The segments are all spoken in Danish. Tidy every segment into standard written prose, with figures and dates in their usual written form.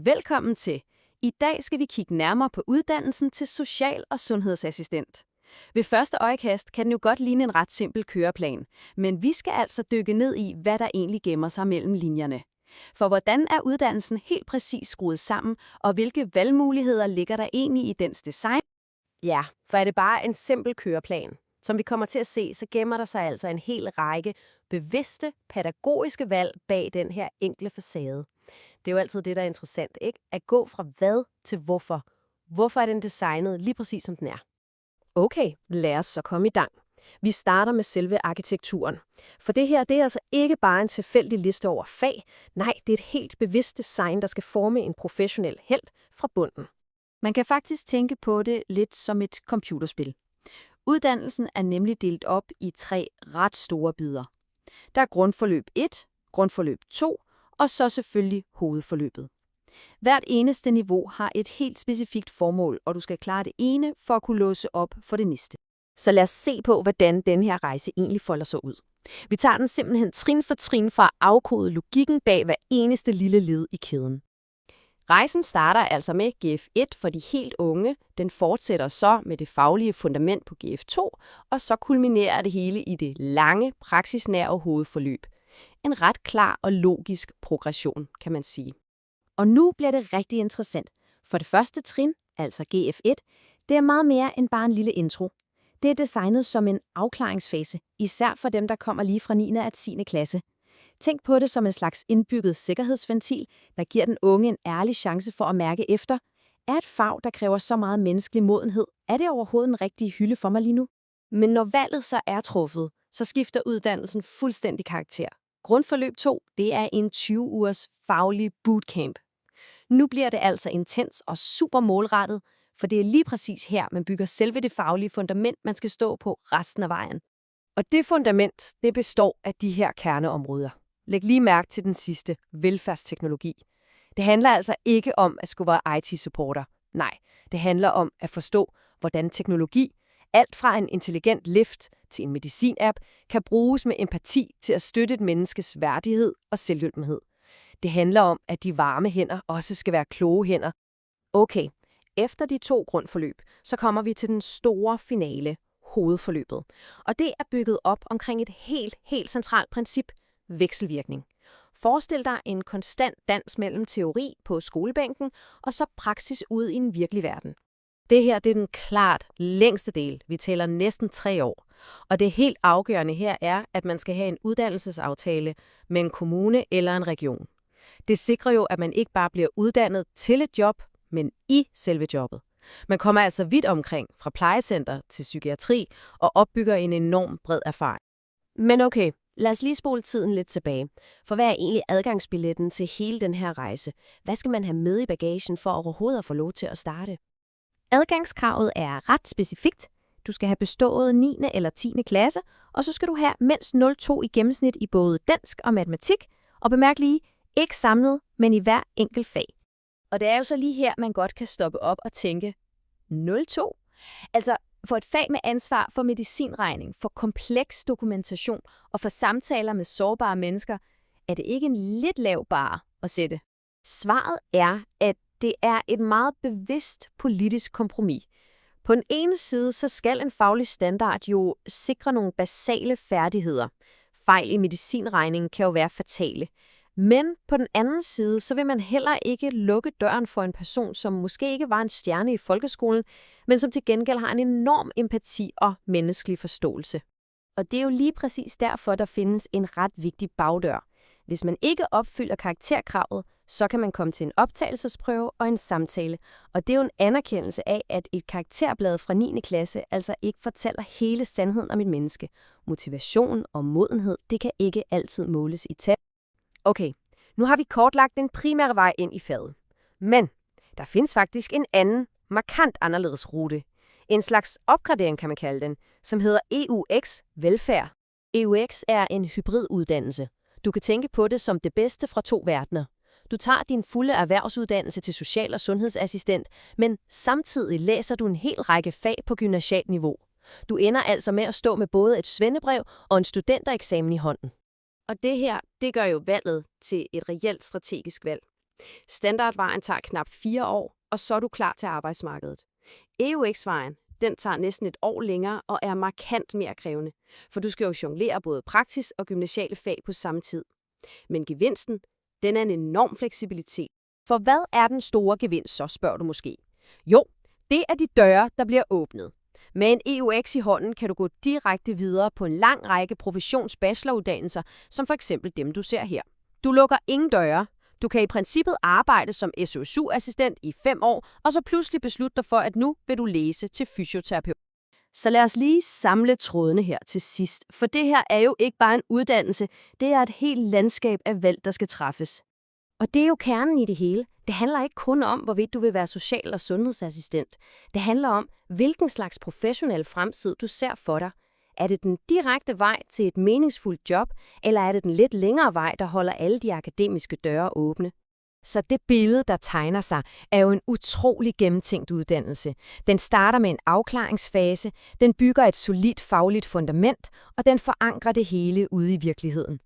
Velkommen til. I dag skal vi kigge nærmere på uddannelsen til social- og sundhedsassistent. Ved første øjekast kan den jo godt ligne en ret simpel køreplan, men vi skal altså dykke ned i, hvad der egentlig gemmer sig mellem linjerne. For hvordan er uddannelsen helt præcis skruet sammen, og hvilke valgmuligheder ligger der egentlig i dens design? Ja, for er det bare en simpel køreplan? Som vi kommer til at se, så gemmer der sig altså en hel række bevidste pædagogiske valg bag den her enkle facade. Det er jo altid det, der er interessant, ikke? At gå fra hvad til hvorfor. Hvorfor er den designet lige præcis som den er? Okay, lad os så komme i gang. Vi starter med selve arkitekturen. For det her, det er altså ikke bare en tilfældig liste over fag. Nej, det er et helt bevidst design, der skal forme en professionel helt fra bunden. Man kan faktisk tænke på det lidt som et computerspil. Uddannelsen er nemlig delt op i 3 ret store bidder. Der er grundforløb 1, grundforløb 2 og så selvfølgelig hovedforløbet. Hvert eneste niveau har et helt specifikt formål, og du skal klare det ene for at kunne låse op for det næste. Så lad os se på, hvordan den her rejse egentlig folder sig ud. Vi tager den simpelthen trin for trin for at afkode logikken bag hver eneste lille led i kæden. Rejsen starter altså med GF1 for de helt unge, den fortsætter så med det faglige fundament på GF2, og så kulminerer det hele i det lange, praksisnære hovedforløb. En ret klar og logisk progression, kan man sige. Og nu bliver det rigtig interessant, for det første trin, altså GF1, det er meget mere end bare en lille intro. Det er designet som en afklaringsfase, især for dem, der kommer lige fra 9. og 10. klasse. Tænk på det som en slags indbygget sikkerhedsventil, der giver den unge en ærlig chance for at mærke efter. Er et fag, der kræver så meget menneskelig modenhed, er det overhovedet en rigtig hylde for mig lige nu? Men når valget så er truffet, så skifter uddannelsen fuldstændig karakter. Grundforløb 2, det er en 20-ugers faglig bootcamp. Nu bliver det altså intens og super målrettet, for det er lige præcis her, man bygger selve det faglige fundament, man skal stå på resten af vejen. Og det fundament, det består af de her kerneområder. Læg lige mærke til den sidste, velfærdsteknologi. Det handler altså ikke om at skulle være IT-supporter. Nej, det handler om at forstå, hvordan teknologi, alt fra en intelligent lift til en medicin-app, kan bruges med empati til at støtte et menneskes værdighed og selvhjulpenhed. Det handler om, at de varme hænder også skal være kloge hænder. Okay, efter de 2 grundforløb, så kommer vi til den store finale, hovedforløbet. Og det er bygget op omkring et helt centralt princip, vekselvirkning. Forestil dig en konstant dans mellem teori på skolebænken og så praksis ude i en virkelig verden. Det her, det er den klart længste del. Vi tæller næsten 3 år. Og det helt afgørende her er, at man skal have en uddannelsesaftale med en kommune eller en region. Det sikrer jo, at man ikke bare bliver uddannet til et job, men i selve jobbet. Man kommer altså vidt omkring, fra plejecenter til psykiatri, og opbygger en enorm bred erfaring. Men okay, lad os lige spole tiden lidt tilbage. For hvad er egentlig adgangsbilletten til hele den her rejse? Hvad skal man have med i bagagen for overhovedet at få lov til at starte? Adgangskravet er ret specifikt. Du skal have bestået 9. eller 10. klasse, og så skal du have mindst 0,2 i gennemsnit i både dansk og matematik, og bemærk lige, ikke samlet, men i hver enkelt fag. Og det er jo så lige her, man godt kan stoppe op og tænke, 0,2? Altså, for et fag med ansvar for medicinregning, for kompleks dokumentation og for samtaler med sårbare mennesker, er det ikke en lidt lav barre at sætte. Svaret er, at det er et meget bevidst politisk kompromis. På den ene side, så skal en faglig standard jo sikre nogle basale færdigheder. Fejl i medicinregningen kan jo være fatale. Men på den anden side, så vil man heller ikke lukke døren for en person, som måske ikke var en stjerne i folkeskolen, men som til gengæld har en enorm empati og menneskelig forståelse. Og det er jo lige præcis derfor, der findes en ret vigtig bagdør. Hvis man ikke opfylder karakterkravet, så kan man komme til en optagelsesprøve og en samtale. Og det er jo en anerkendelse af, at et karakterblad fra 9. klasse altså ikke fortæller hele sandheden om et menneske. Motivation og modenhed, det kan ikke altid måles i tal. Okay, nu har vi kortlagt den primære vej ind i faget. Men der findes faktisk en anden, markant anderledes rute. En slags opgradering kan man kalde den, som hedder EUX Velfærd. EUX er en hybriduddannelse. Du kan tænke på det som det bedste fra 2 verdener. Du tager din fulde erhvervsuddannelse til social- og sundhedsassistent, men samtidig læser du en hel række fag på gymnasialt niveau. Du ender altså med at stå med både et svendebrev og en studentereksamen i hånden. Og det her, det gør jo valget til et reelt strategisk valg. Standardvejen tager knap 4 år, og så er du klar til arbejdsmarkedet. EUX-vejen, den tager næsten et år længere og er markant mere krævende, for du skal jo jonglere både praksis og gymnasiale fag på samme tid. Men gevinsten, den er en enorm fleksibilitet. For hvad er den store gevinst så, spørger du måske? Jo, det er de døre, der bliver åbnet. Med en EUX i hånden kan du gå direkte videre på en lang række professionsbacheloruddannelser, som for eksempel dem, du ser her. Du lukker ingen døre. Du kan i princippet arbejde som SOSU-assistent i 5 år, og så pludselig beslutte dig for, at nu vil du læse til fysioterapeut. Så lad os lige samle trådene her til sidst, for det her er jo ikke bare en uddannelse, det er et helt landskab af valg, der skal træffes. Og det er jo kernen i det hele. Det handler ikke kun om, hvorvidt du vil være social- og sundhedsassistent. Det handler om, hvilken slags professionel fremtid du ser for dig. Er det den direkte vej til et meningsfuldt job, eller er det den lidt længere vej, der holder alle de akademiske døre åbne? Så det billede, der tegner sig, er jo en utrolig gennemtænkt uddannelse. Den starter med en afklaringsfase, den bygger et solidt fagligt fundament, og den forankrer det hele ude i virkeligheden.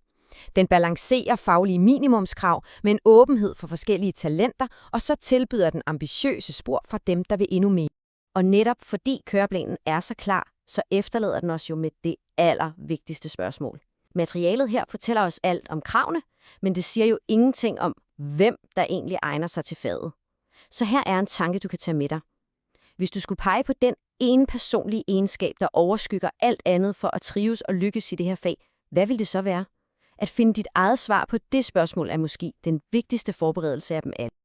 Den balancerer faglige minimumskrav med en åbenhed for forskellige talenter, og så tilbyder den ambitiøse spor fra dem, der vil endnu mere. Og netop fordi køreplanen er så klar, så efterlader den os jo med det allervigtigste spørgsmål. Materialet her fortæller os alt om kravene, men det siger jo ingenting om, hvem der egentlig egner sig til faget. Så her er en tanke, du kan tage med dig. Hvis du skulle pege på den ene personlige egenskab, der overskygger alt andet for at trives og lykkes i det her fag, hvad vil det så være? At finde dit eget svar på det spørgsmål er måske den vigtigste forberedelse af dem alle.